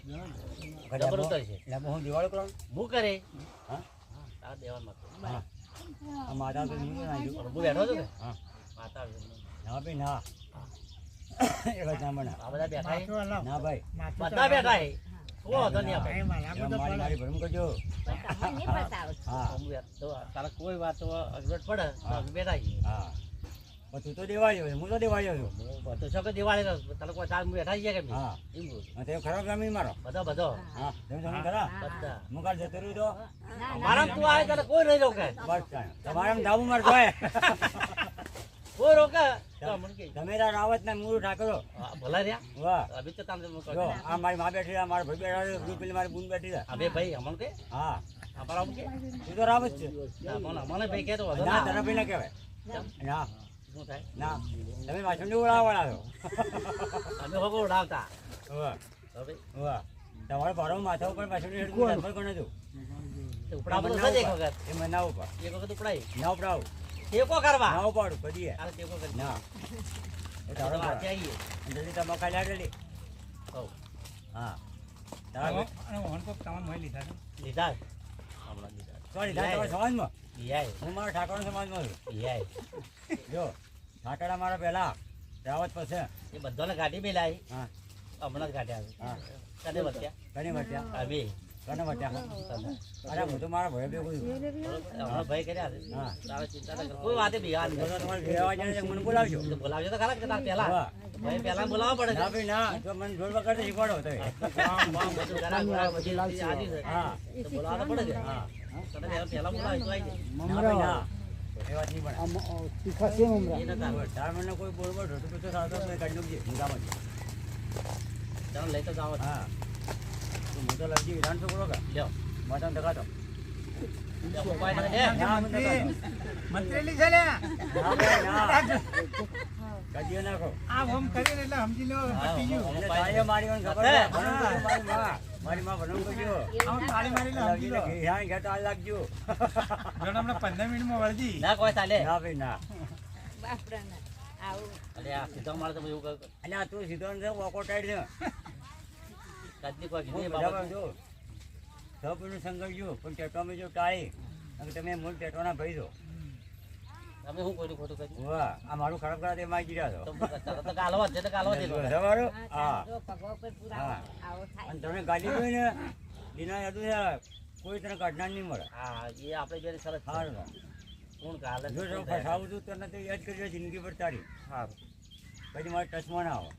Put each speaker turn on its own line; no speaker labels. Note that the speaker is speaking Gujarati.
જબર ઉતર છે
એટલે હું દિવાળી કરું
હું કરે
હા
તારા દેવાનું
હા આ માતા તો નહીં નાખ્યું
હું બેઠો છું ને
હા
માતા
ના ભાઈ ના એવા ના બના
આ બધા બેઠા છે
ના ભાઈ
બધા બેઠા છે ઓ તો નહીં આપણે
મારી મારી ભરમ કરજો હા
તારા કોઈ વાત અગવડ પડે તો અમે બેઠા છીએ
હા પણ તું તો દેવાળ્યો છે હું તો દેવાળ્યો છું
હું તો શું કે દિવાળી તારે કોઈ તાર બેઠા છીએ કે
હા
એમ બોલ
અને તે ખરાબ ગ્રામીણ મારો
બધો
હા તમે તમે ખરા
બધા
હું કાલ જતો રહ્યું તો
મારા તું આવે તારે કોઈ નહીં રોકે
બસ તમારે ધાબુ માર જોઈએ
કોઈ રોકે તો મને કે
તમે તાર રાવત ને મૂળ ઠાકરો
ભલા રહ્યા
વાહ
અભી તો તારે
જો આ મારી માં બેઠી છે મારા ભાઈ બેઠા છે પેલી મારી બૂન બેઠી છે
અબે ભાઈ અમન કે
હા
અમારા કે
તું તો રાવત છે
મને ભાઈ કે તો વધો
ના
ના
તરફ ના કહેવાય ના
શું થાય
ના તમે વાસણ ઉડાવવાળા છો
અમે હોકો ઉડાવતા
વાહ
હવે
વાહ તમારે ભારો માથા ઉપર વાસણ હેડવું કોને તું
ઉપડા બધું સજ એક વખત
એ મને ના ઉપર
એક વખત ઉપડાય
ના ઉપડાવું
ટેકો કરવા
ના ઉપાડું કદી
તારે ટેકો કરી
ના એ
તારો
તારો
વાંચી આવીએ
જલ્દી તમે ખાલી આડેલી
કહું
હા તારા
લીધા હમણાં લીધા
સોરી તમારા સમાજમાં
યાય
હું મારા ઠાકોર સમાજમાં છું
યાય
જો ઠાકરા મારા પહેલા રાવત પછી
એ બધાને ગાડી મેલાય
હા
હમણાં જ ગાડી
હા
આવે કને વધ્યા
કની વટ્યા
અમે
કને વટ્યા અરે હું તો મારા ભાઈ ભેગું છું
હમણાં ભાઈ કર્યા છે
હા
તારે ચિંતા ના કર કોઈ વાતે બિહાર
તો તમારે ઘેર આવવા જાય મને બોલાવજો
બોલાવજો તો ખરા કે તાર પહેલા
હા.
ભાઈ પહેલા બોલાવવા પડે
ના ભાઈ ના તો મને ઢોલ વગાડતા શીખવાડો તો
કામ બામ બધું કરા કરા પછી આજી છે
હા
તો બોલાવવા તો પડે કે
હા
તને પહેલા બોલાવી તો આવી
ના ભાઈ ના એ વાત નહીં પણ
જાય એ નતા
તાર મને કોઈ બોલબોલ ઢોટું પીતો થતો મેં કાઢી નાખજે ઊંઘામાં જ.
ચાલો લઈ તો જાવ
હા તું હું તો લગજી વિધાન છોકરો કે
લ્યો
મટન ધકાતો
લ્યો મોબાઈલ મને દે
ના હું ધકાતો.
મંત્રેલી છે લે
ના ભાઈ ના કદીઓ નાખો
આ હોમ કરીને એટલે સમજી લો પતી ગયું
એટલે તાળીઓ મારી મને ખબર છે. ભણવું કર્યું મારી માં ભણવું કર્યું.
આમ તાળી મારી લે સમજી લો
લગીને ઘેર ઘેર તાળ લાગજો.
જોડે હમણાં 15 મિનિટમાં વળજી
ના કોઈ ચાલે
ના ભાઈ ના
અરે આ સીધો મારે તો એવું કર
એટલે આ તું સીધો ને વોકો ટાઈટ છે
કદી કોઈ
હું
કીધી
બધા
બાબત
જો સૌનું સંગળજો પણ ટેટોમાં જો ટાળી અને તમે મૂળ ટેટોના ભાઈ છો
તમે શું કર્યું ખોટું કર્યું
વાહ આ મારું ખરાબ કરા તે માગી રહ્યા
તો તો કાલવા છે તો કાલવા છે
છો તમારું હા હા અને તમે ગાડી જોઈ ને એના યાદ કોઈ તને કાઢનાર નહીં મળે
હા એ આપણે બેને સરસ
સારું
કોણ કાલે
જો ફસાવું છું તને તો યાદ કરજો જિંદગી પર તારી
સારું
પછી મારે ટચમાં ના આવે